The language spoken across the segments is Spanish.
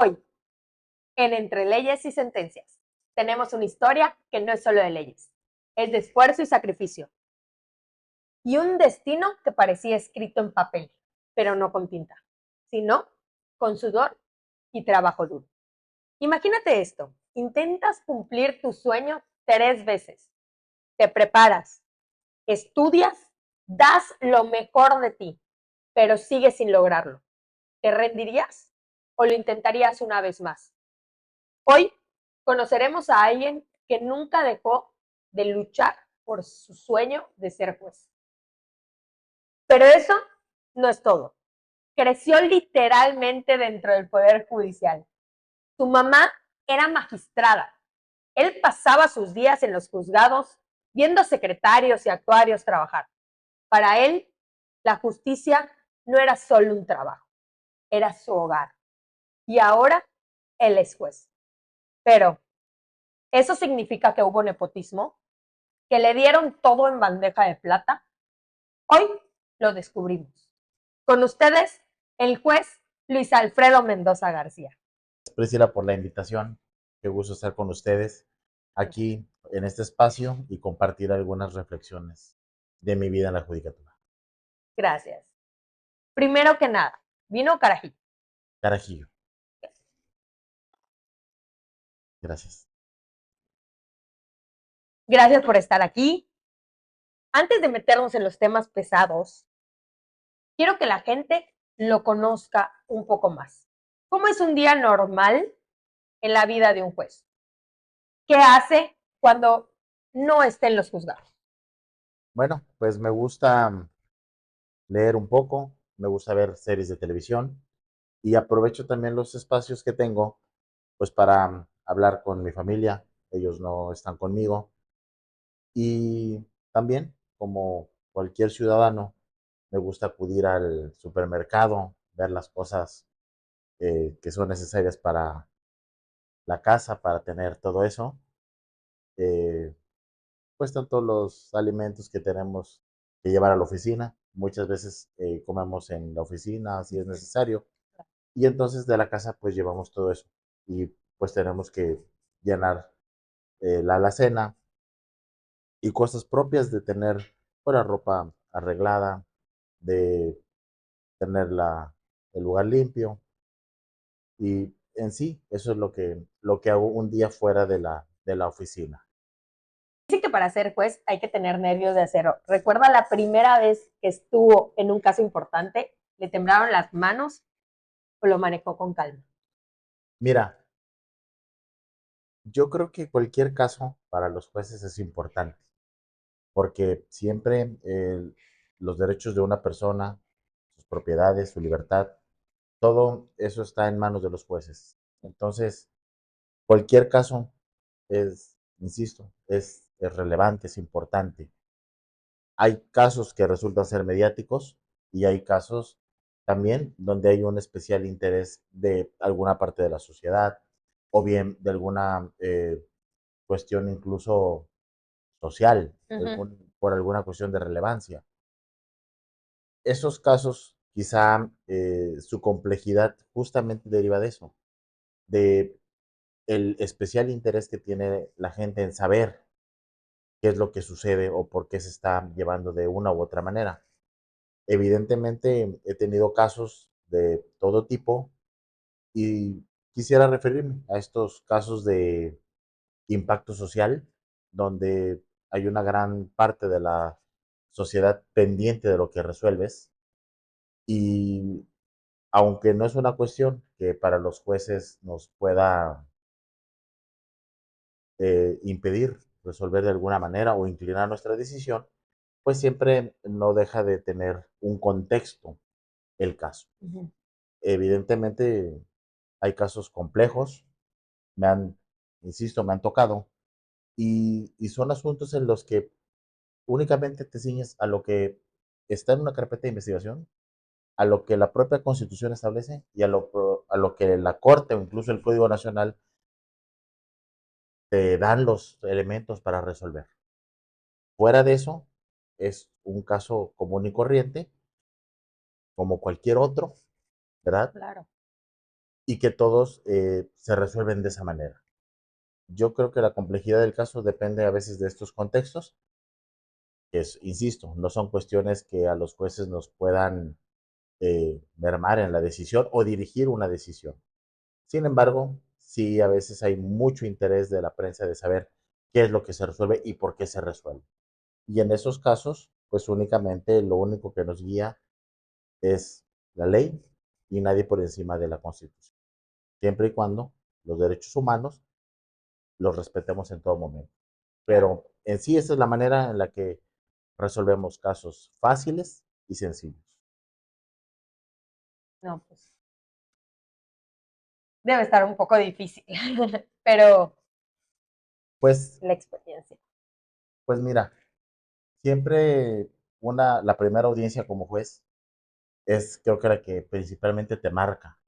Hoy, en Entre Leyes y Sentencias, tenemos una historia que no es solo de leyes, es de esfuerzo y sacrificio. Y un destino que parecía escrito en papel, pero no con tinta, sino con sudor y trabajo duro. Imagínate esto, intentas cumplir tu sueño 3 veces, te preparas, estudias, das lo mejor de ti, pero sigues sin lograrlo. ¿Te rendirías o lo intentarías una vez más? Hoy conoceremos a alguien que nunca dejó de luchar por su sueño de ser juez. Pero eso no es todo. Creció literalmente dentro del Poder Judicial. Su mamá era magistrada. Él pasaba sus días en los juzgados viendo secretarios y actuarios trabajar. Para él, la justicia no era solo un trabajo, era su hogar. Y ahora él es juez. Pero, ¿eso significa que hubo nepotismo? ¿Que le dieron todo en bandeja de plata? Hoy lo descubrimos. Con ustedes, el juez Luis Alfredo Mendoza García. Priscila, por la invitación. Qué gusto estar con ustedes aquí en este espacio y compartir algunas reflexiones de mi vida en la judicatura. Gracias. Primero que nada, vino Carajillo. Carajillo. Gracias. Gracias por estar aquí. Antes de meternos en los temas pesados, quiero que la gente lo conozca un poco más. ¿Cómo es un día normal en la vida de un juez? ¿Qué hace cuando no esté en los juzgados? Bueno, pues me gusta leer un poco, me gusta ver series de televisión y aprovecho también los espacios que tengo pues para hablar con mi familia. Ellos no están conmigo y también, como cualquier ciudadano, me gusta acudir al supermercado, ver las cosas que son necesarias para la casa, para tener todo eso. Eh, pues tanto los alimentos que tenemos que llevar a la oficina, muchas veces comemos en la oficina si es necesario, y entonces de la casa pues llevamos todo eso y pues tenemos que llenar la alacena y cosas propias de tener pues, la ropa arreglada, de tener el lugar limpio. Y en sí, eso es lo que hago un día fuera de la oficina. Dicen que para ser juez hay que tener nervios de acero. ¿Recuerda la primera vez que estuvo en un caso importante? ¿Le temblaron las manos o lo manejó con calma? Mira, yo creo que cualquier caso para los jueces es importante, porque siempre los derechos de una persona, sus propiedades, su libertad, todo eso está en manos de los jueces. Entonces, cualquier caso es, insisto, es relevante, es importante. Hay casos que resultan ser mediáticos y hay casos también donde hay un especial interés de alguna parte de la sociedad o bien de alguna cuestión incluso social, por alguna cuestión de relevancia. Esos casos, quizá su complejidad justamente deriva de eso, de el especial interés que tiene la gente en saber qué es lo que sucede o por qué se está llevando de una u otra manera. Evidentemente he tenido casos de todo tipo y quisiera referirme a estos casos de impacto social, donde hay una gran parte de la sociedad pendiente de lo que resuelves y aunque no es una cuestión que para los jueces nos pueda impedir resolver de alguna manera o inclinar nuestra decisión, pues siempre no deja de tener un contexto el caso. Evidentemente hay casos complejos, me han, insisto, me han tocado, y son asuntos en los que únicamente te ciñes a lo que está en una carpeta de investigación, a lo que la propia Constitución establece y a lo que la Corte o incluso el Código Nacional te dan los elementos para resolver. Fuera de eso, es un caso común y corriente como cualquier otro, ¿verdad? Claro. Y que todos se resuelven de esa manera. Yo creo que la complejidad del caso depende a veces de estos contextos, que es, insisto, no son cuestiones que a los jueces nos puedan mermar en la decisión o dirigir una decisión. Sin embargo, sí a veces hay mucho interés de la prensa de saber qué es lo que se resuelve y por qué se resuelve. Y en esos casos, pues únicamente lo único que nos guía es la ley y nadie por encima de la Constitución, siempre y cuando los derechos humanos los respetemos en todo momento. Claro. Pero en sí esa es la manera en la que resolvemos casos fáciles y sencillos. No, pues debe estar un poco difícil, pero Pues, la experiencia. pues mira, siempre la primera audiencia como juez es creo que la que principalmente te marca,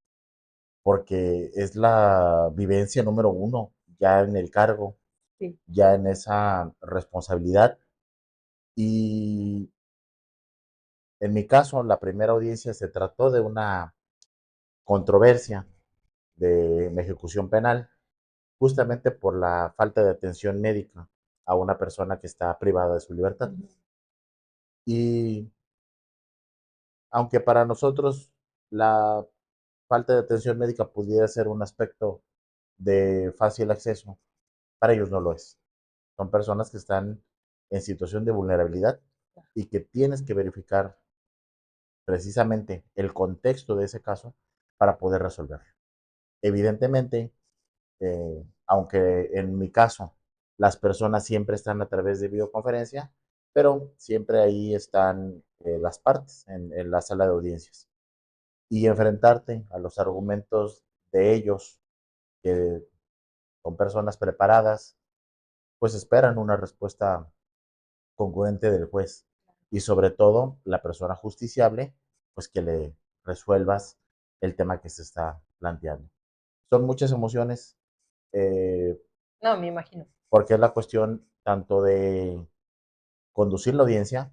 porque es la vivencia número uno ya en el cargo, Sí. ya en esa responsabilidad. Y en mi caso, la primera audiencia se trató de una controversia de una ejecución penal, justamente por la falta de atención médica a una persona que está privada de su libertad. Ujú. Y aunque para nosotros la falta de atención médica pudiera ser un aspecto de fácil acceso, para ellos no lo es. Son personas que están en situación de vulnerabilidad y que tienes que verificar precisamente el contexto de ese caso para poder resolverlo. Evidentemente, aunque en mi caso las personas siempre están a través de videoconferencia, pero siempre ahí están las partes en la sala de audiencias. Y enfrentarte a los argumentos de ellos, que son personas preparadas, pues esperan una respuesta congruente del juez y sobre todo la persona justiciable, pues que le resuelvas el tema que se está planteando. Son muchas emociones, eh, No, me imagino. porque es la cuestión tanto de conducir la audiencia,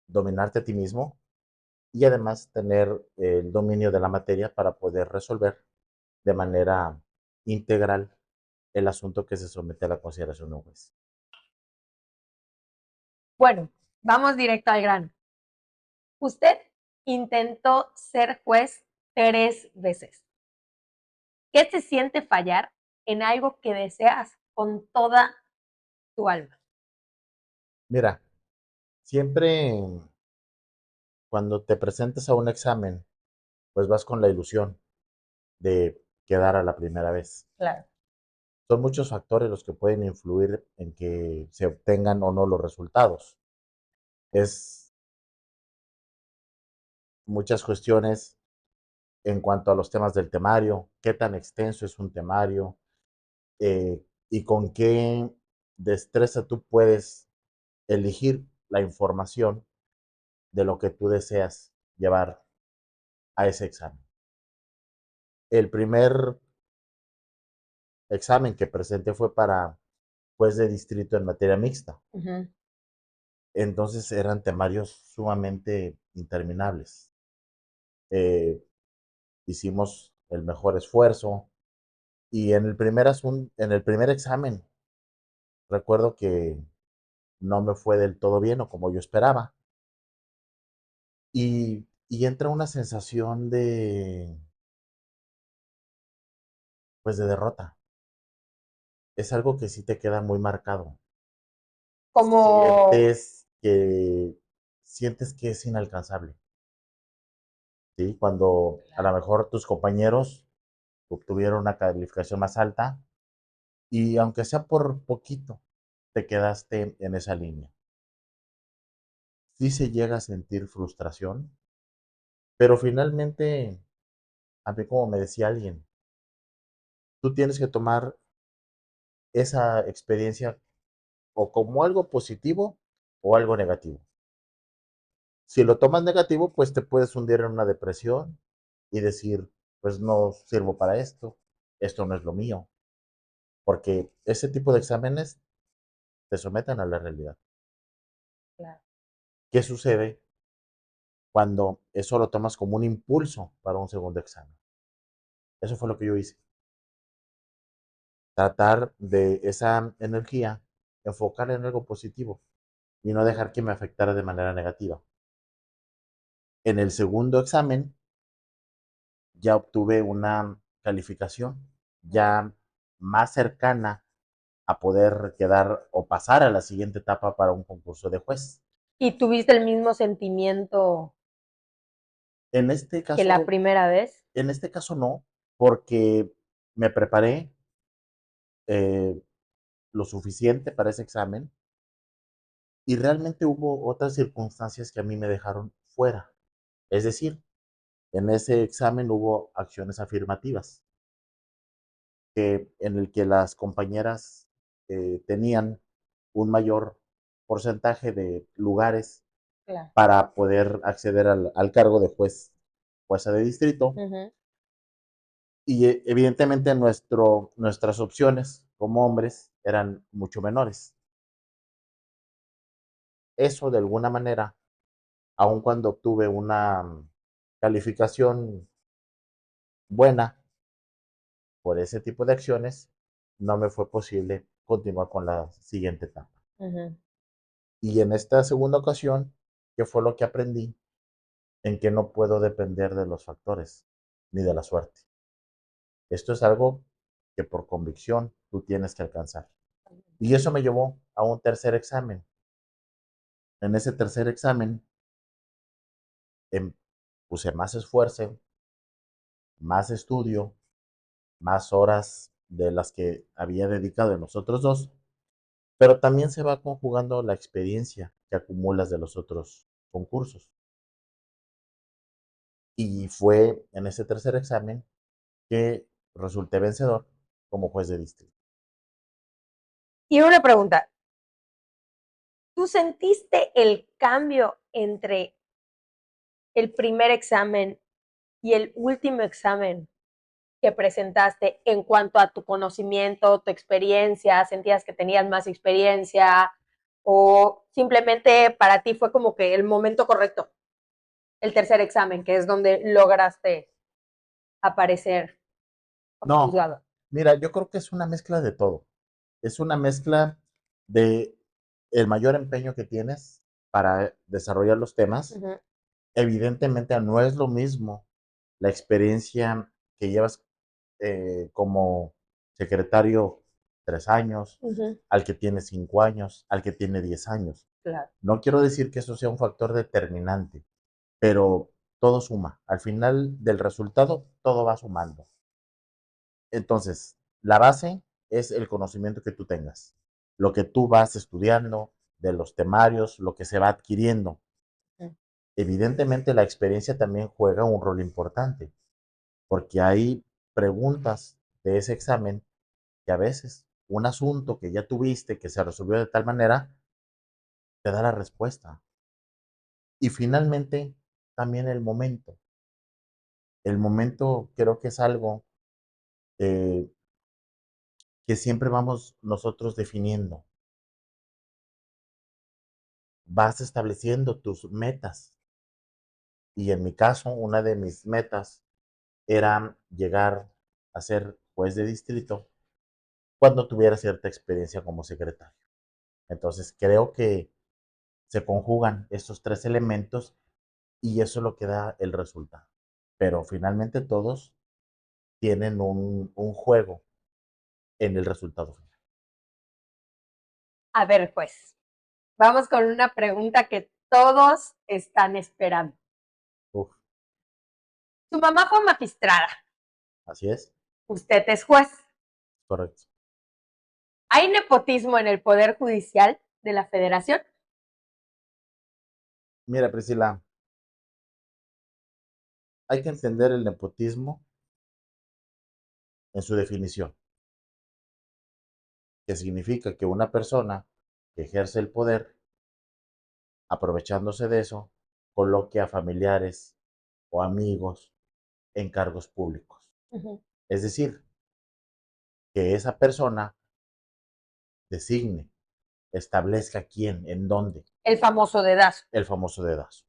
dominarte a ti mismo y además tener el dominio de la materia para poder resolver de manera integral el asunto que se somete a la consideración de un juez. Bueno, vamos directo al grano. Usted intentó ser juez 3 veces. ¿Qué se siente fallar en algo que deseas con toda tu alma? Mira, siempre cuando te presentes a un examen, pues vas con la ilusión de quedar a la primera vez. Claro. Son muchos factores los que pueden influir en que se obtengan o no los resultados. Es muchas cuestiones en cuanto a los temas del temario, qué tan extenso es un temario y con qué destreza tú puedes elegir la información de lo que tú deseas llevar a ese examen. El primer examen que presenté fue para juez de distrito en materia mixta. Ujú. Entonces eran temarios sumamente interminables. Eh, hicimos el mejor esfuerzo y en el primer examen recuerdo que no me fue del todo bien o como yo esperaba y entra una sensación de pues de derrota. Es algo que sí te queda muy marcado. Como, Sientes que sientes que es inalcanzable, ¿sí? Cuando a lo mejor tus compañeros obtuvieron una calificación más alta y aunque sea por poquito, te quedaste en esa línea. Sí se llega a sentir frustración, pero finalmente, a mí como me decía alguien, tú tienes que tomar esa experiencia o como algo positivo o algo negativo. Si lo tomas negativo, pues te puedes hundir en una depresión y decir, pues no sirvo para esto no es lo mío, porque ese tipo de exámenes te someten a la realidad. claro. ¿Qué sucede? cuando eso lo tomas como un impulso para un segundo examen. Eso fue lo que yo hice. Tratar de esa energía, enfocar en algo positivo y no dejar que me afectara de manera negativa. En el segundo examen ya obtuve una calificación ya más cercana a poder quedar o pasar a la siguiente etapa para un concurso de juez. ¿Y tuviste el mismo sentimiento En este que la caso, primera vez? en este caso no, porque me preparé eh, lo suficiente para ese examen y realmente hubo otras circunstancias que a mí me dejaron fuera. Es decir, en ese examen hubo acciones afirmativas, en el que las compañeras tenían un mayor porcentaje de lugares Claro. para poder acceder al cargo de jueza de distrito. Ujú. Y evidentemente nuestras opciones como hombres eran mucho menores. Eso de alguna manera, aun cuando obtuve una calificación buena por ese tipo de acciones, no me fue posible continuar con la siguiente etapa. Ujú. Y en esta segunda ocasión, ¿qué fue lo que aprendí? En que no puedo depender de los factores ni de la suerte. Esto es algo que por convicción tú tienes que alcanzar. Y eso me llevó a un tercer examen. En ese tercer examen em, puse más esfuerzo, más estudio, más horas de las que había dedicado en los otros dos, pero también se va conjugando la experiencia que acumulas de los otros concursos. Y fue en ese tercer examen que resulté vencedor como juez de distrito. Y una pregunta, ¿tú sentiste el cambio entre el primer examen y el último examen que presentaste en cuanto a tu conocimiento, tu experiencia? ¿Sentías que tenías más experiencia o simplemente para ti fue como que el momento correcto, el tercer examen, que es donde lograste aparecer como No, juzgado? mira, yo creo que es una mezcla de todo. Es una mezcla de el mayor empeño que tienes para desarrollar los temas. Uh-huh. Evidentemente no es lo mismo la experiencia que llevas como secretario 3 años, Uh-huh. al que tiene 5 años, al que tiene 10 años. Claro. No quiero decir que eso sea un factor determinante, pero todo suma. Al final del resultado, todo va sumando. Entonces, la base es el conocimiento que tú tengas, lo que tú vas estudiando, de los temarios, lo que se va adquiriendo. Uh-huh. Evidentemente, la experiencia también juega un rol importante, porque hay preguntas de ese examen que a veces un asunto que ya tuviste, que se resolvió de tal manera, te da la respuesta. Y finalmente, también el momento. El momento creo que es algo eh, que siempre vamos nosotros definiendo. Vas estableciendo tus metas. Y en mi caso, una de mis metas era llegar a ser juez de distrito cuando tuviera cierta experiencia como secretario. Entonces, creo que se conjugan estos tres elementos y eso es lo que da el resultado. Pero finalmente todos tienen un juego en el resultado final. A ver, pues, vamos con una pregunta que todos están esperando. Uf, Su mamá fue magistrada, así es, usted es juez. correcto. ¿Hay nepotismo en el Poder Judicial de la Federación? Mira, Priscila, hay que entender el nepotismo en su definición, que significa que una persona que ejerce el poder, aprovechándose de eso, coloque a familiares o amigos en cargos públicos. Uh-huh. Es decir, que esa persona designe, establezca quién, en dónde, El famoso dedazo. el famoso dedazo.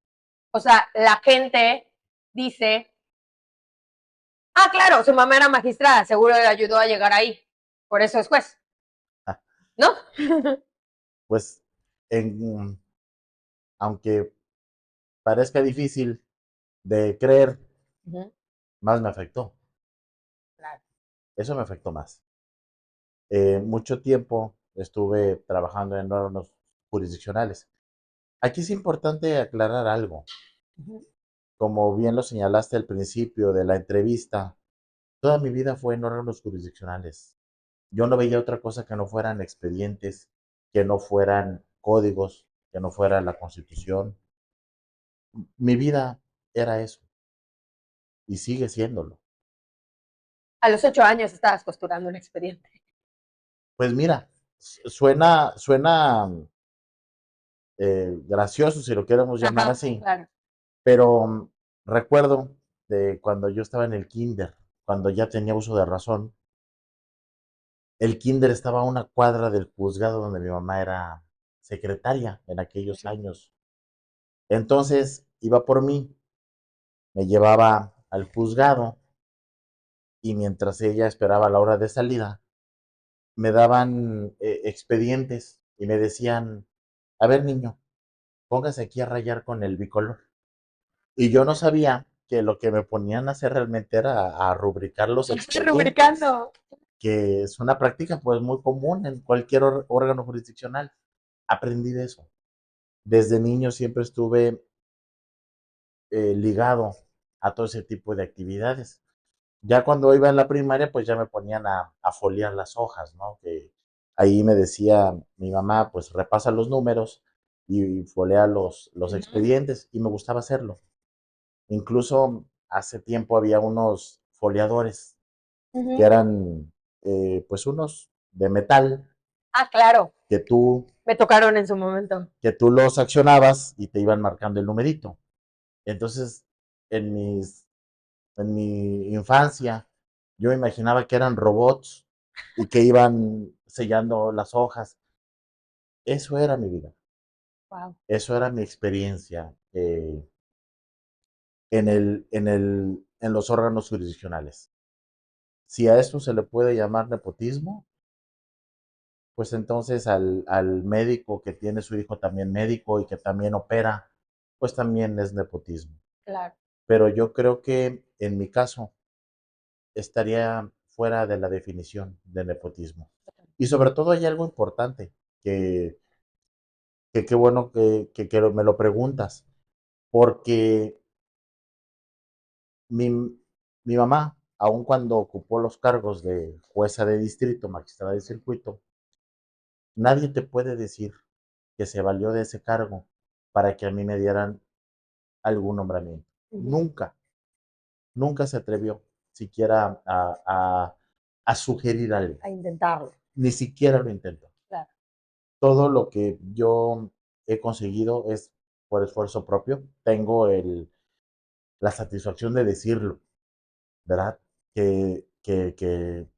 O sea, la gente dice, ah, claro, su mamá era magistrada, seguro le ayudó a llegar ahí, por eso es juez, Ah, ¿no? pues, en, aunque parezca difícil de creer, Ujú, más me afectó. claro. Eso me afectó más. Mucho tiempo estuve trabajando en órganos jurisdiccionales. Aquí es importante aclarar algo. Ujú. Como bien lo señalaste al principio de la entrevista, toda mi vida fue en órganos jurisdiccionales. Yo no veía otra cosa que no fueran expedientes, que no fueran códigos, que no fuera la Constitución. Mi vida era eso y sigue siéndolo. A los 8 años estabas costurando un expediente. Pues mira, suena gracioso si lo queremos llamar Ajá, así, claro. pero recuerdo de cuando yo estaba en el kinder, cuando ya tenía uso de razón. El kinder estaba a una cuadra del juzgado donde mi mamá era secretaria en aquellos Ujú. años. Entonces iba por mí, me llevaba al juzgado y mientras ella esperaba la hora de salida, me daban expedientes y me decían, a ver niño, póngase aquí a rayar con el bicolor. Y yo no sabía que lo que me ponían a hacer realmente era a rubricar los Estoy expedientes, rubricando. que es una práctica pues muy común en cualquier órgano jurisdiccional. Aprendí de eso. Desde niño siempre estuve ligado a todo ese tipo de actividades. Ya cuando iba en la primaria, pues ya me ponían a foliar las hojas, ¿no? Que ahí me decía mi mamá, pues repasa los números y folea los Ujú, expedientes y me gustaba hacerlo. Incluso hace tiempo había unos foliadores que ujú. eran pues unos de metal Ah, claro, que tú, me tocaron en su momento. que tú los accionabas y te iban marcando el numerito. Entonces, en en mi infancia, yo me imaginaba que eran robots y que iban sellando las hojas. Eso era mi vida, Wow. eso era mi experiencia en los órganos jurisdiccionales. Si a esto se le puede llamar nepotismo, pues entonces al médico que tiene su hijo también médico y que también opera, pues también es nepotismo. Claro. Pero yo creo que en mi caso, estaría fuera de la definición de nepotismo. Y sobre todo hay algo importante, que, que qué bueno que me lo preguntas, porque mi, mi mamá, aun cuando ocupó los cargos de jueza de distrito, magistrada de circuito, nadie te puede decir que se valió de ese cargo para que a mí me dieran algún nombramiento. Ujú. Nunca, nunca se atrevió siquiera a sugerir algo, A intentarlo. ni siquiera lo intentó. Claro. Todo lo que yo he conseguido es por esfuerzo propio. Tengo la satisfacción de decirlo, ¿verdad? Que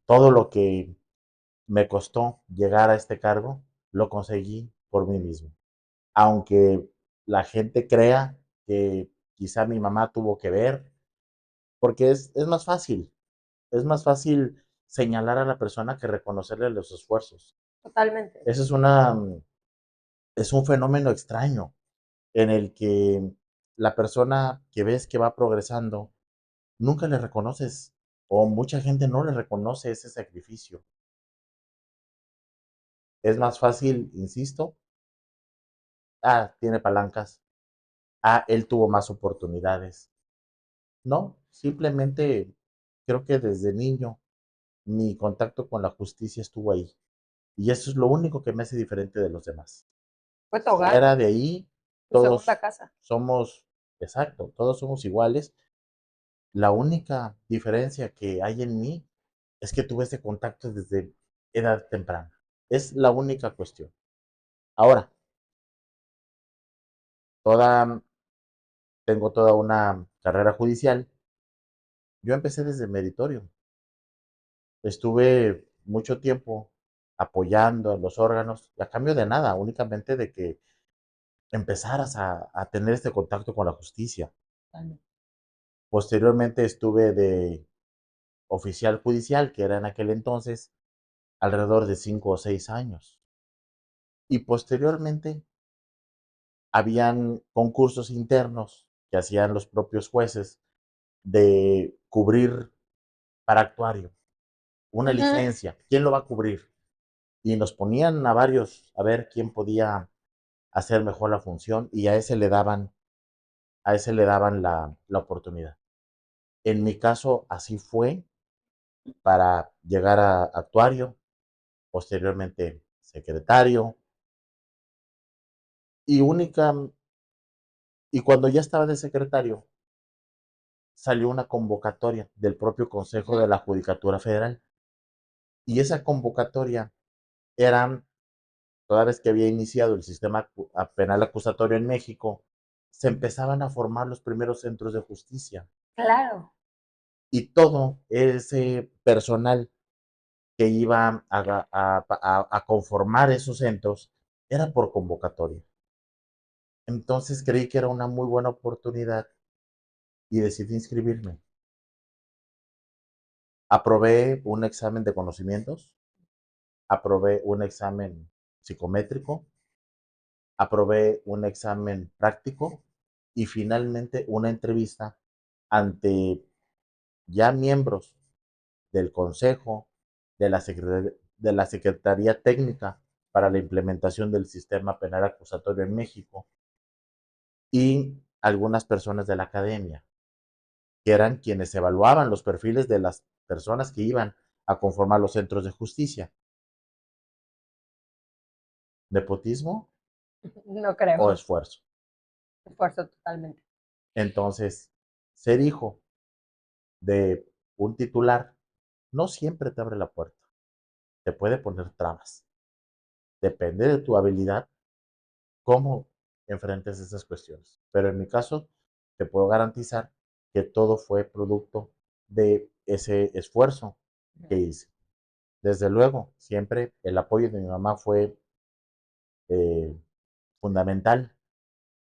todo lo que me costó llegar a este cargo, lo conseguí por mí mismo. Aunque la gente crea que quizá mi mamá tuvo que ver, porque es más fácil señalar a la persona que reconocerle los esfuerzos. Totalmente. Eso es un fenómeno extraño en el que la persona que ves que va progresando, nunca le reconoces o mucha gente no le reconoce ese sacrificio. Es más fácil, insisto, tiene palancas, él tuvo más oportunidades. No, simplemente creo que desde niño mi contacto con la justicia estuvo ahí. Y eso es lo único que me hace diferente de los demás. Fue tu hogar, Fuera de ahí, tu segunda todos casa. somos, exacto, todos somos iguales. La única diferencia que hay en mí es que tuve ese contacto desde edad temprana. Es la única cuestión. Ahora, toda, tengo toda una carrera judicial. Yo empecé desde meritorio. Estuve mucho tiempo apoyando a los órganos, a cambio de nada, únicamente de que empezaras a tener este contacto con la justicia. Posteriormente estuve de oficial judicial, que era en aquel entonces alrededor de 5 o 6 años. Y posteriormente habían concursos internos que hacían los propios jueces de cubrir para actuario, una Ujú. licencia, ¿quién lo va a cubrir? Y nos ponían a varios a ver quién podía hacer mejor la función y a ese le daban la oportunidad. En mi caso así fue para llegar a actuario, posteriormente secretario y única, y cuando ya estaba de secretario salió una convocatoria del propio Consejo de Ujú. la Judicatura Federal y esa convocatoria era, toda vez que había iniciado el sistema penal acusatorio en México, se empezaban a formar los primeros centros de justicia Claro. y todo ese personal que iba a conformar esos centros era por convocatoria. Entonces creí que era una muy buena oportunidad y decidí inscribirme. Aprobé un examen de conocimientos, aprobé un examen psicométrico, aprobé un examen práctico y finalmente una entrevista ante ya miembros del Consejo, de la Secretaría Técnica para la implementación del sistema penal acusatorio en México y algunas personas de la academia, que eran quienes evaluaban los perfiles de las personas que iban a conformar los centros de justicia. ¿Nepotismo No o creo. esfuerzo? Esfuerzo totalmente. Entonces, ser hijo de un titular no siempre te abre la puerta, te puede poner trabas. Depende de tu habilidad, cómo enfrentes esas cuestiones. Pero en mi caso, te puedo garantizar que todo fue producto de ese esfuerzo que hice. Desde luego, siempre el apoyo de mi mamá fue eh, fundamental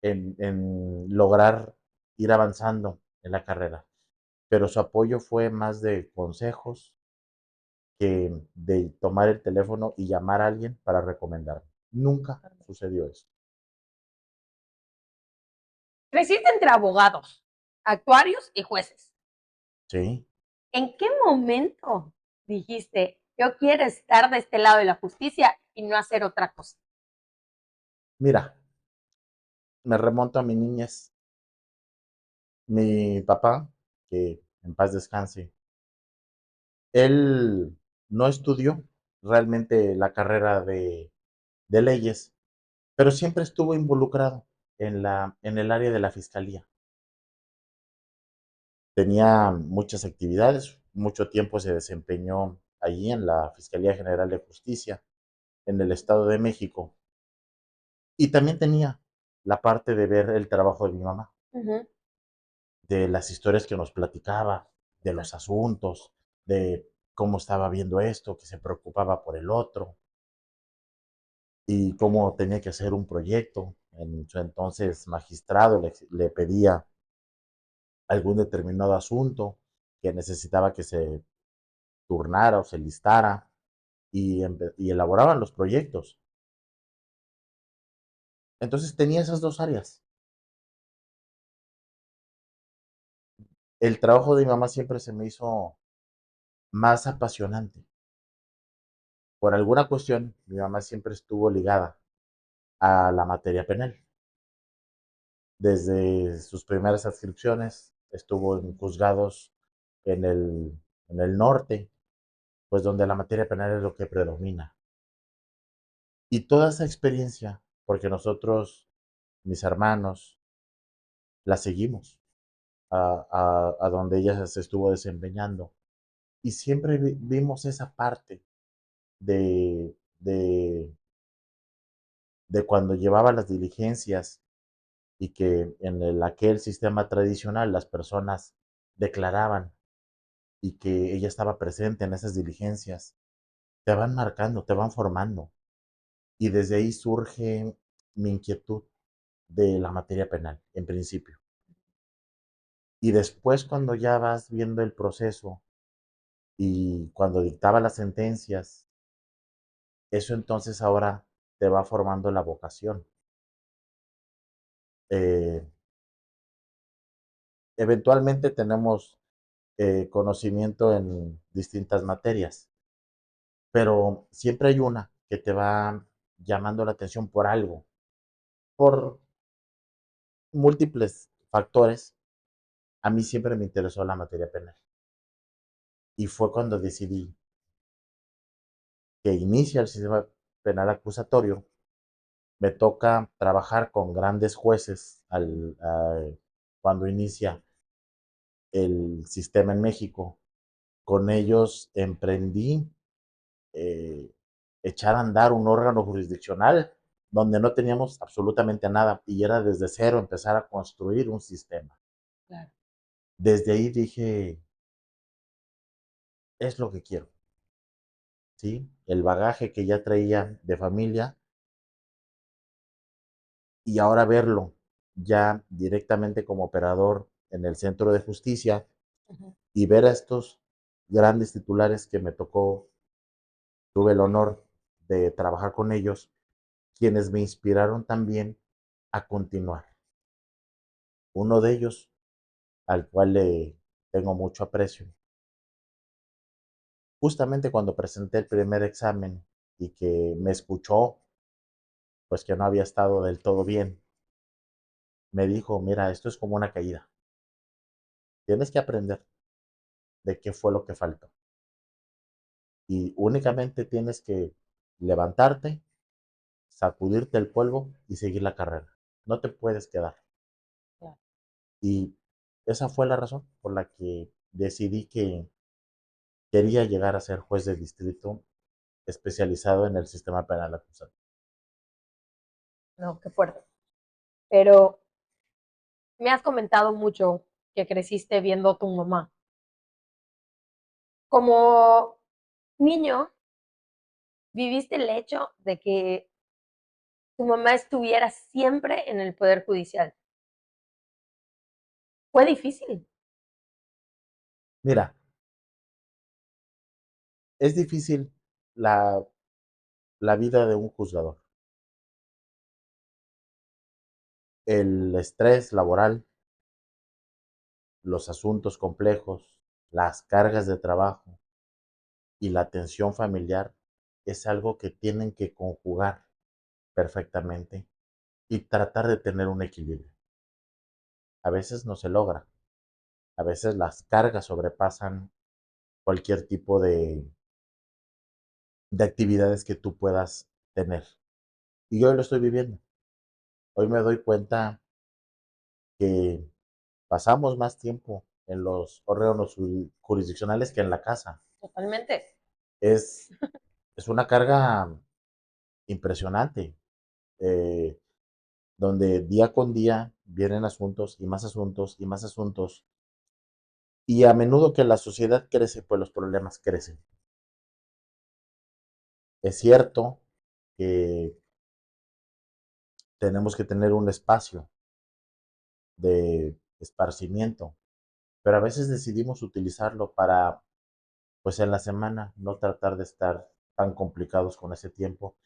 en lograr ir avanzando en la carrera, pero su apoyo fue más de consejos que de tomar el teléfono y llamar a alguien para recomendarme. Nunca sucedió eso. Creciste entre abogados, actuarios y jueces. Sí, ¿En qué momento dijiste, yo quiero estar de este lado de la justicia y no hacer otra cosa? mira, me remonto a mi niñez. Mi papá, que en paz descanse, él no estudió realmente la carrera de leyes, pero siempre estuvo involucrado en el área de la fiscalía. Tenía muchas actividades, mucho tiempo se desempeñó allí en la Fiscalía General de Justicia, en el Estado de México, y también tenía la parte de ver el trabajo de mi mamá, Ujú. de las historias que nos platicaba, de los asuntos, de cómo estaba viendo esto, que se preocupaba por el otro, y cómo tenía que hacer un proyecto. En su entonces magistrado le pedía algún determinado asunto que necesitaba que se turnara o se listara y elaboraban los proyectos. Entonces tenía esas dos áreas. El trabajo de mi mamá siempre se me hizo más apasionante. Por alguna cuestión, mi mamá siempre estuvo ligada a la materia penal. Desde sus primeras adscripciones estuvo en juzgados en en el norte, pues donde la materia penal es lo que predomina. Y toda esa experiencia, porque nosotros, mis hermanos, la seguimos a donde ella se estuvo desempeñando. Y siempre vimos esa parte de de cuando llevaba las diligencias y que en aquel sistema tradicional las personas declaraban y que ella estaba presente en esas diligencias, te van marcando, te van formando. Y desde ahí surge mi inquietud. de la materia penal, en principio. Y después, cuando ya vas viendo el proceso y cuando dictaba las sentencias, eso entonces ahora te va formando la vocación. Eh, Eventualmente tenemos conocimiento en distintas materias, pero siempre hay una que te va llamando la atención por algo, por múltiples factores. A mí siempre me interesó la materia penal y fue cuando decidí que inicia el sistema penal acusatorio. Me toca trabajar con grandes jueces cuando inicia el sistema en México. Con ellos emprendí eh, echar a andar un órgano jurisdiccional donde no teníamos absolutamente nada y era desde cero empezar a construir un sistema. Claro. Desde ahí dije, es lo que quiero, ¿sí? El bagaje que ya traía de familia y ahora verlo ya directamente como operador en el centro de justicia Ujú. y ver a estos grandes titulares que me tocó, tuve el honor de trabajar con ellos, quienes me inspiraron también a continuar. Uno de ellos, al cual le tengo mucho aprecio, justamente cuando presenté el primer examen y que me escuchó, pues que no había estado del todo bien, me dijo, mira, esto es como una caída. Tienes que aprender de qué fue lo que faltó. Y únicamente tienes que levantarte, sacudirte el polvo y seguir la carrera. No te puedes quedar. Claro. Y esa fue la razón por la que decidí que quería llegar a ser juez de distrito especializado en el sistema penal acusatorio. No, qué fuerte. Pero me has comentado mucho que creciste viendo a tu mamá. Como niño, viviste el hecho de que tu mamá estuviera siempre en el Poder Judicial. Fue difícil. Mira, es difícil la, la vida de un juzgador. El estrés laboral, los asuntos complejos, las cargas de trabajo y la atención familiar es algo que tienen que conjugar perfectamente y tratar de tener un equilibrio. A veces no se logra, a veces las cargas sobrepasan cualquier tipo de actividades que tú puedas tener. Y yo lo estoy viviendo. Hoy me doy cuenta que pasamos más tiempo en los órganos jurisdiccionales que en la casa. Totalmente. Es, es una carga impresionante, eh, donde día con día vienen asuntos y más asuntos y más asuntos. Y a menudo que la sociedad crece, pues los problemas crecen. Es cierto que tenemos que tener un espacio de esparcimiento, pero a veces decidimos utilizarlo para, pues en la semana, no tratar de estar tan complicados con ese tiempo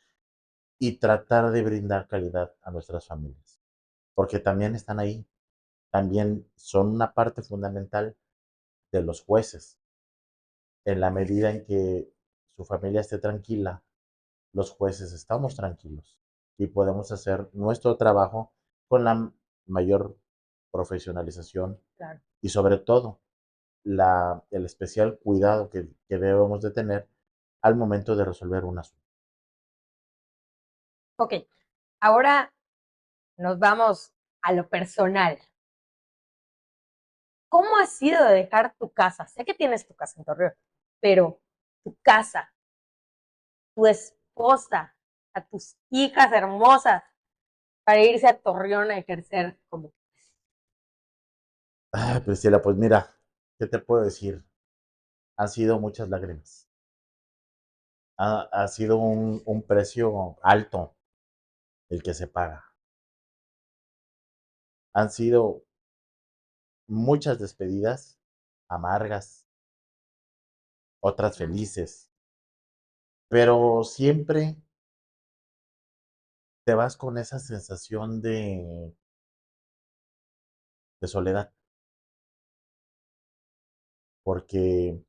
y tratar de brindar calidad a nuestras familias, porque también están ahí, también son una parte fundamental de los jueces. En la medida en que su familia esté tranquila, los jueces estamos tranquilos y podemos hacer nuestro trabajo con la mayor profesionalización Claro. y sobre todo el especial cuidado que debemos de tener al momento de resolver un asunto. Ok, ahora nos vamos a lo personal. ¿Cómo ha sido de dejar tu casa? Sé que tienes tu casa en Torreón, pero tu casa, tu esposa, a tus hijas hermosas, para irse a Torreón a ejercer como... Ay, Priscila, pues mira, ¿qué te puedo decir? Han sido muchas lágrimas. Ha sido un precio alto el que se paga. Han sido muchas despedidas amargas, otras felices, pero siempre te vas con esa sensación de soledad, porque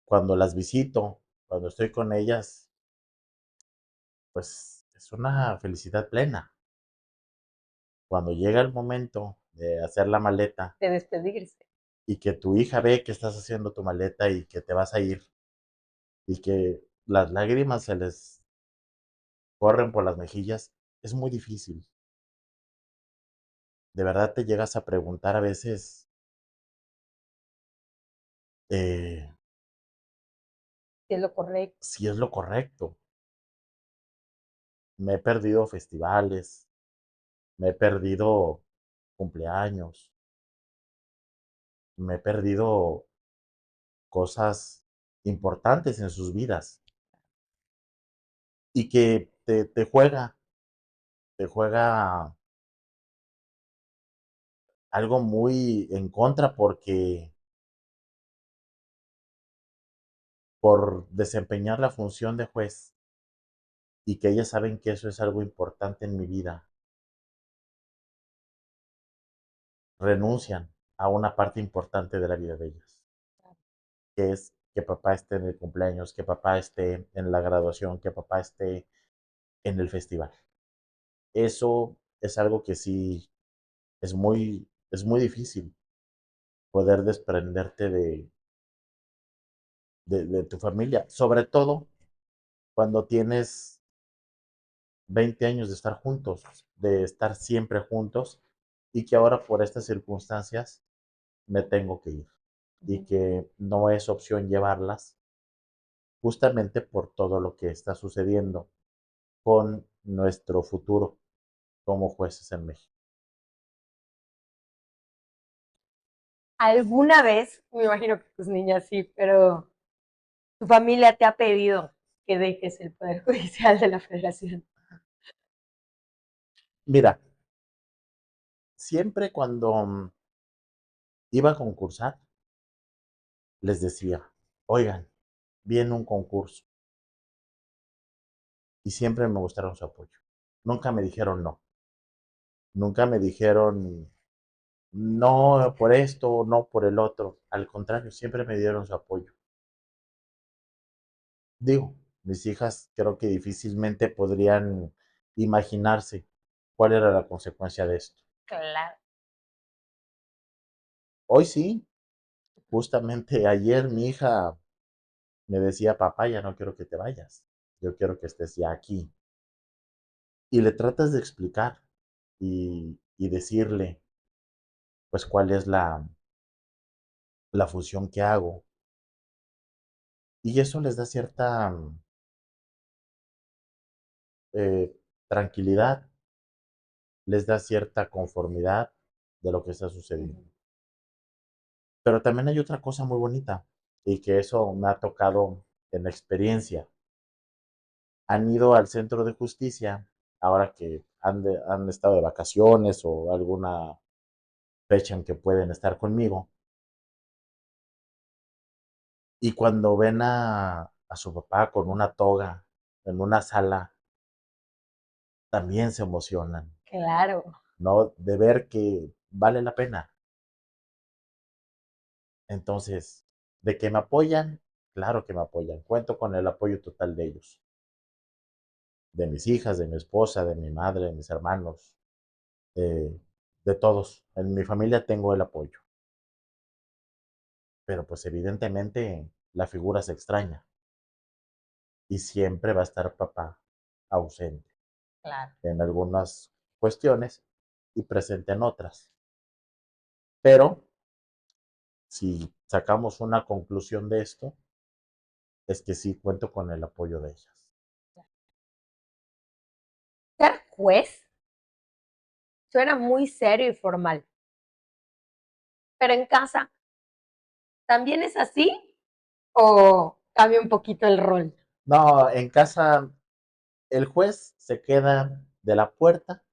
cuando las visito, cuando estoy con ellas, pues es una felicidad plena. Cuando llega el momento de hacer la maleta De despedirse. y que tu hija ve que estás haciendo tu maleta y que te vas a ir y que las lágrimas se les corren por las mejillas, es muy difícil. De verdad te llegas a preguntar a veces eh, Si es lo correcto. si es lo correcto. Me he perdido festivales, me he perdido cumpleaños, me he perdido cosas importantes en sus vidas y que te juega algo muy en contra porque por desempeñar la función de juez y que ellas saben que eso es algo importante en mi vida, renuncian a una parte importante de la vida de ellas, que es que papá esté en el cumpleaños, que papá esté en la graduación, que papá esté en el festival. Eso es algo que sí es muy difícil poder desprenderte de tu familia, sobre todo cuando tienes 20 años de estar juntos, de estar siempre juntos y que ahora por estas circunstancias me tengo que ir y que no es opción llevarlas justamente por todo lo que está sucediendo con nuestro futuro como jueces en México. ¿Alguna vez, me imagino que tus niñas sí, pero tu familia te ha pedido que dejes el Poder Judicial de la Federación? Mira, siempre cuando iba a concursar, les decía, oigan, viene un concurso y siempre me mostraron su apoyo. Nunca me dijeron no, nunca me dijeron no por esto, no por el otro. Al contrario, siempre me dieron su apoyo. Digo, mis hijas creo que difícilmente podrían imaginarse cuál era la consecuencia de esto. Claro. Hoy sí, justamente ayer mi hija me decía, papá, ya no quiero que te vayas, yo quiero que estés ya aquí. Y le tratas de explicar y decirle, pues, cuál es la función que hago. Y eso les da cierta eh, tranquilidad, les da cierta conformidad de lo que está sucediendo. Pero también hay otra cosa muy bonita y que eso me ha tocado en la experiencia. Han ido al centro de justicia ahora que han estado de vacaciones o alguna fecha en que pueden estar conmigo. Y cuando ven a su papá con una toga en una sala, también se emocionan, Claro. ¿no? De ver que vale la pena. Entonces, de que me apoyan, claro que me apoyan. Cuento con el apoyo total de ellos, de mis hijas, de mi esposa, de mi madre, de mis hermanos, de todos. En mi familia tengo el apoyo, pero pues evidentemente la figura se extraña y siempre va a estar papá ausente Claro. en algunas cuestiones y presente en otras. Pero si sacamos una conclusión de esto, es que sí cuento con el apoyo de ellas. Ser juez suena muy serio y formal, pero en casa, ¿también es así o cambia un poquito el rol? No, en casa el juez se queda de la puerta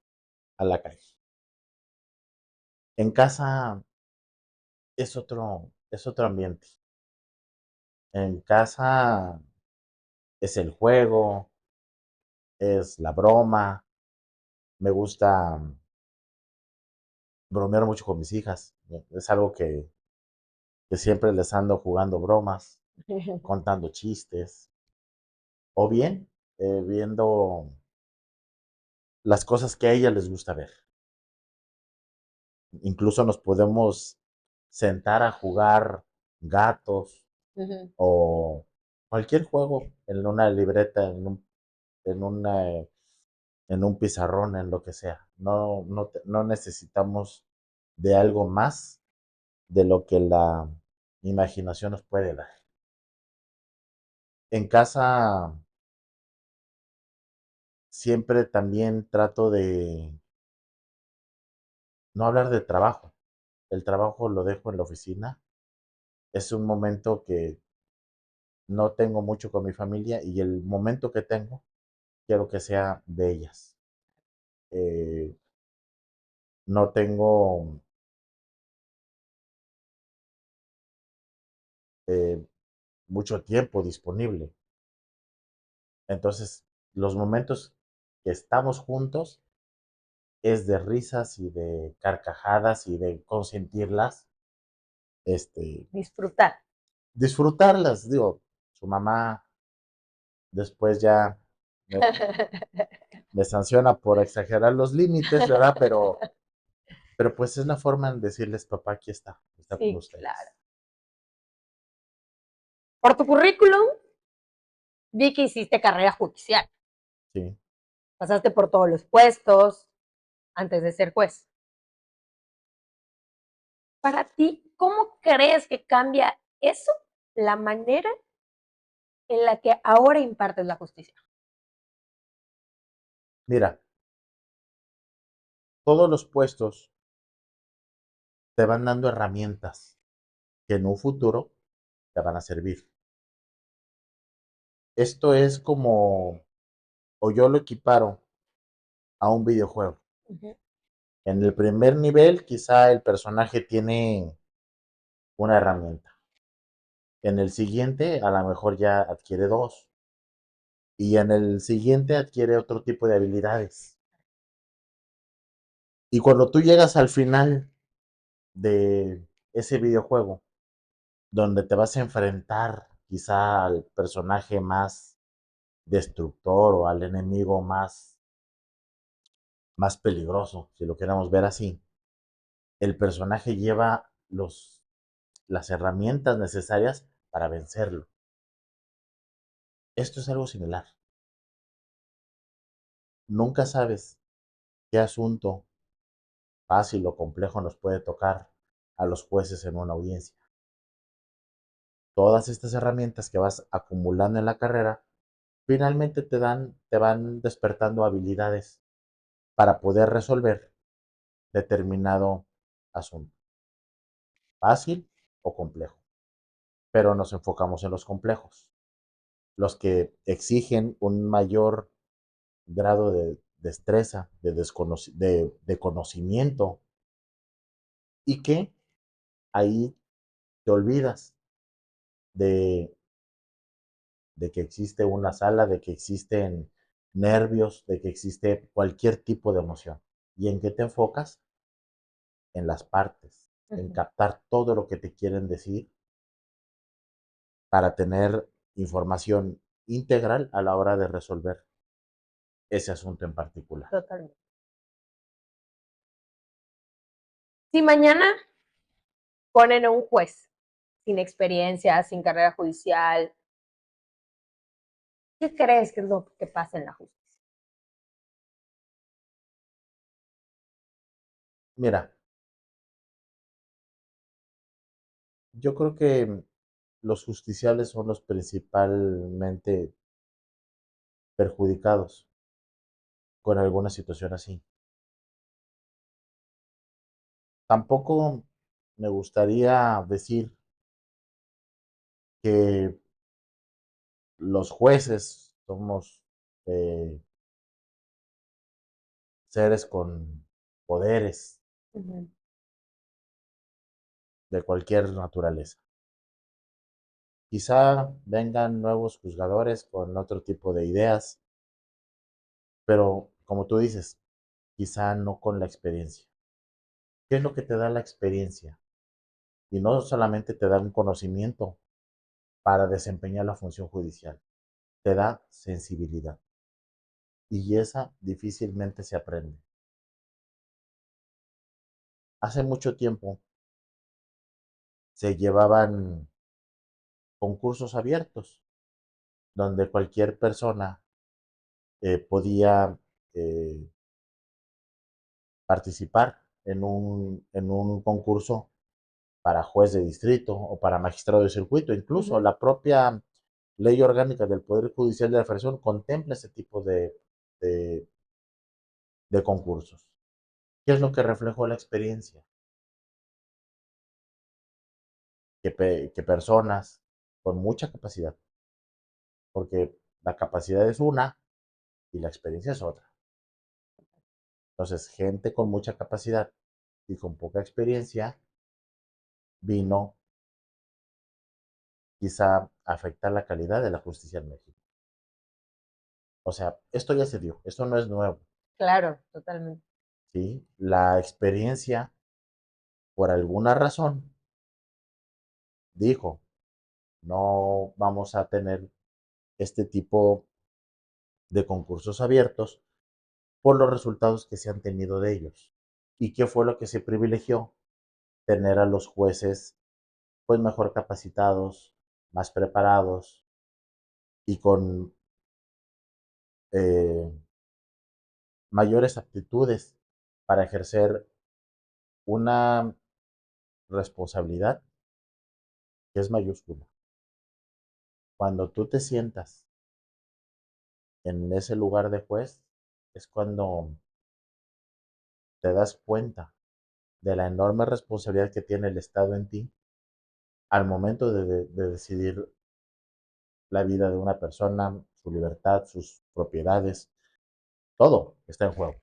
a la calle. En casa es otro ambiente. En casa es el juego, es la broma. Me gusta bromear mucho con mis hijas. Es algo que siempre les ando jugando bromas, contando chistes, o bien viendo las cosas que a ellas les gusta ver. Incluso nos podemos sentar a jugar gatos Ujú. o cualquier juego en una libreta, en una, en un pizarrón, en lo que sea. No necesitamos de algo más de lo que la imaginación nos puede dar. En casa siempre también trato de no hablar de trabajo. El trabajo lo dejo en la oficina. Es un momento que no tengo mucho con mi familia y el momento que tengo quiero que sea de ellas. Eh, no tengo eh, mucho tiempo disponible. Entonces, los momentos que estamos juntos es de risas y de carcajadas y de consentirlas, Disfrutar. disfrutarlas. Digo, su mamá después ya me, me sanciona por exagerar los límites, ¿verdad? Pero pues es la forma en decirles, papá, aquí está con Sí, claro. ustedes. Por tu currículum, vi que hiciste carrera judicial. Sí. Pasaste por todos los puestos antes de ser juez. Para ti, ¿cómo crees que cambia eso la manera en la que ahora impartes la justicia? Mira, todos los puestos te van dando herramientas que en un futuro te van a servir. Esto es como, o yo lo equiparo a un videojuego. Ujú. En el primer nivel, quizá el personaje tiene una herramienta. En el siguiente, a lo mejor ya adquiere dos. Y en el siguiente adquiere otro tipo de habilidades. Y cuando tú llegas al final de ese videojuego, donde te vas a enfrentar quizá al personaje más destructor o al enemigo más peligroso, si lo queremos ver así, el personaje lleva las herramientas necesarias para vencerlo. Esto es algo similar. Nunca sabes qué asunto fácil o complejo nos puede tocar a los jueces en una audiencia. Todas estas herramientas que vas acumulando en la carrera finalmente te van despertando habilidades para poder resolver determinado asunto, fácil o complejo. Pero nos enfocamos en los complejos, los que exigen un mayor grado de destreza, de conocimiento, y que ahí te olvidas de, de que existe una sala, de que existen nervios, de que existe cualquier tipo de emoción. ¿Y en qué te enfocas? En las partes, en Ujú. captar todo lo que te quieren decir para tener información integral a la hora de resolver ese asunto en particular. Totalmente. Si mañana ponen a un juez sin experiencia, sin carrera judicial, ¿qué crees que es lo que pasa en la justicia? Mira, yo creo que los justiciables son los principalmente perjudicados con alguna situación así. Tampoco me gustaría decir que los jueces somos eh, seres con poderes, Ujú. de cualquier naturaleza. Quizá vengan nuevos juzgadores con otro tipo de ideas, pero como tú dices, quizá no con la experiencia. ¿Qué es lo que te da la experiencia? Y no solamente te da un conocimiento para desempeñar la función judicial, te da sensibilidad. Y esa difícilmente se aprende. Hace mucho tiempo se llevaban concursos abiertos donde cualquier persona podía eh, participar en un concurso para juez de distrito o para magistrado de circuito. Incluso Ujú. la propia ley orgánica del Poder Judicial de la Federación contempla ese tipo de, de concursos. ¿Qué es lo que reflejó la experiencia? Que personas con mucha capacidad, porque la capacidad es una y la experiencia es otra. Entonces, gente con mucha capacidad y con poca experiencia vino quizá a afectar la calidad de la justicia en México. O sea, esto ya se dio, esto no es nuevo, Claro, totalmente. ¿sí? La experiencia, por alguna razón, dijo, no vamos a tener este tipo de concursos abiertos por los resultados que se han tenido de ellos. ¿Y qué fue lo que se privilegió? Tener a los jueces pues mejor capacitados, más preparados y con eh, mayores aptitudes para ejercer una responsabilidad que es mayúscula. Cuando tú te sientas en ese lugar de juez, es cuando te das cuenta de la enorme responsabilidad que tiene el Estado en ti al momento de decidir la vida de una persona, su libertad, sus propiedades, todo está en juego.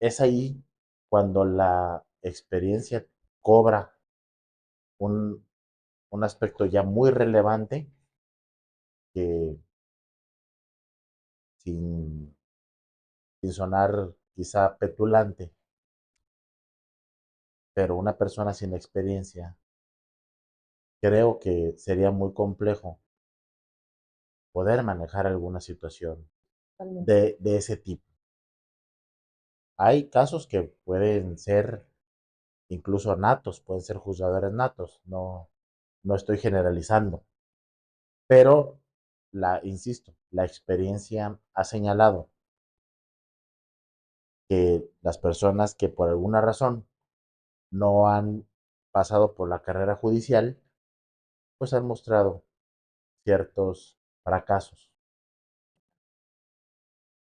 Es ahí cuando la experiencia cobra un, un aspecto ya muy relevante que sin, sin sonar quizá petulante, pero una persona sin experiencia, creo que sería muy complejo poder manejar alguna situación Totalmente. de ese tipo. Hay casos que pueden ser incluso natos, pueden ser juzgadores natos, no, no estoy generalizando, pero insisto, la experiencia ha señalado que las personas que por alguna razón no han pasado por la carrera judicial, pues han mostrado ciertos fracasos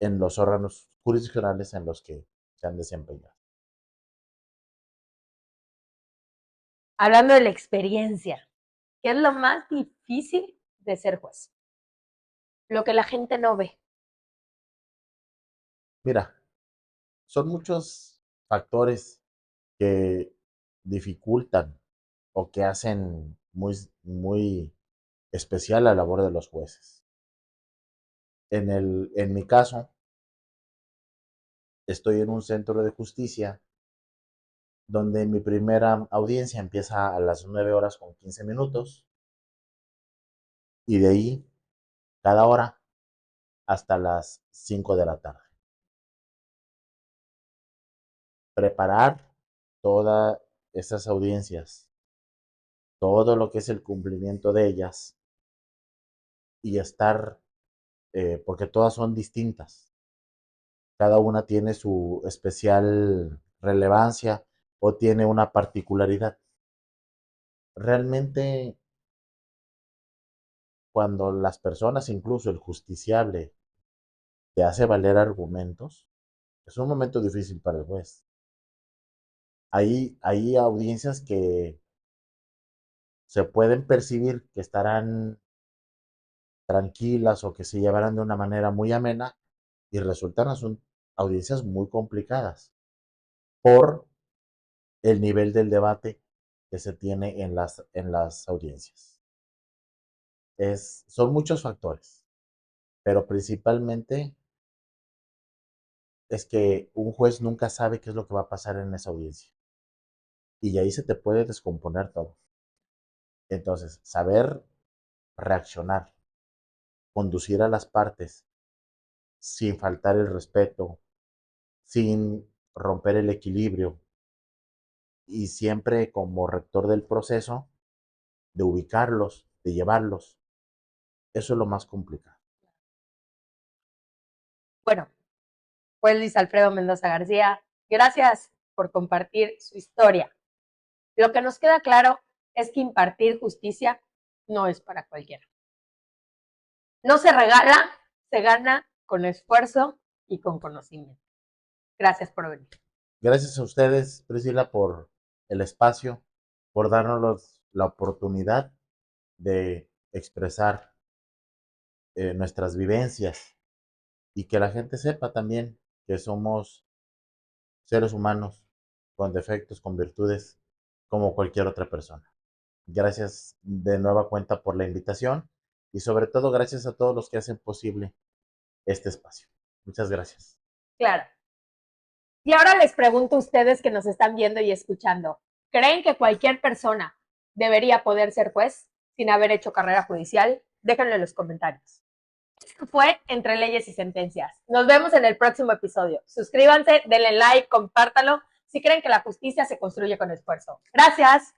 en los órganos jurisdiccionales en los que se han desempeñado. Hablando de la experiencia, ¿qué es lo más difícil de ser juez? Lo que la gente no ve. Mira, son muchos factores que dificultan o que hacen muy especial la labor de los jueces. En mi caso, estoy en un centro de justicia donde mi primera audiencia empieza a las 9 horas con 15 minutos y de ahí cada hora hasta las 5 de la tarde. Preparar todas esas audiencias, todo lo que es el cumplimiento de ellas y estar, porque todas son distintas, cada una tiene su especial relevancia o tiene una particularidad. Realmente, cuando las personas, incluso el justiciable, te hace valer argumentos, es un momento difícil para el juez. Hay audiencias que se pueden percibir que estarán tranquilas o que se llevarán de una manera muy amena y resultan son audiencias muy complicadas por el nivel del debate que se tiene en las audiencias. Son muchos factores, pero principalmente es que un juez nunca sabe qué es lo que va a pasar en esa audiencia. Y ahí se te puede descomponer todo. Entonces, saber reaccionar, conducir a las partes sin faltar el respeto, sin romper el equilibrio y siempre como rector del proceso, de ubicarlos, de llevarlos. Eso es lo más complicado. Bueno, pues Luis Alfredo Mendoza García, gracias por compartir su historia. Lo que nos queda claro es que impartir justicia no es para cualquiera. No se regala, se gana con esfuerzo y con conocimiento. Gracias por venir. Gracias a ustedes, Priscila, por el espacio, por darnos la oportunidad de expresar nuestras vivencias y que la gente sepa también que somos seres humanos con defectos, con virtudes, como cualquier otra persona. Gracias de nueva cuenta por la invitación y sobre todo gracias a todos los que hacen posible este espacio. Muchas gracias. Claro. Y ahora les pregunto a ustedes que nos están viendo y escuchando, ¿creen que cualquier persona debería poder ser juez sin haber hecho carrera judicial? Déjenlo en los comentarios. Esto fue Entre Leyes y Sentencias. Nos vemos en el próximo episodio. Suscríbanse, denle like, compártanlo si creen que la justicia se construye con esfuerzo. Gracias.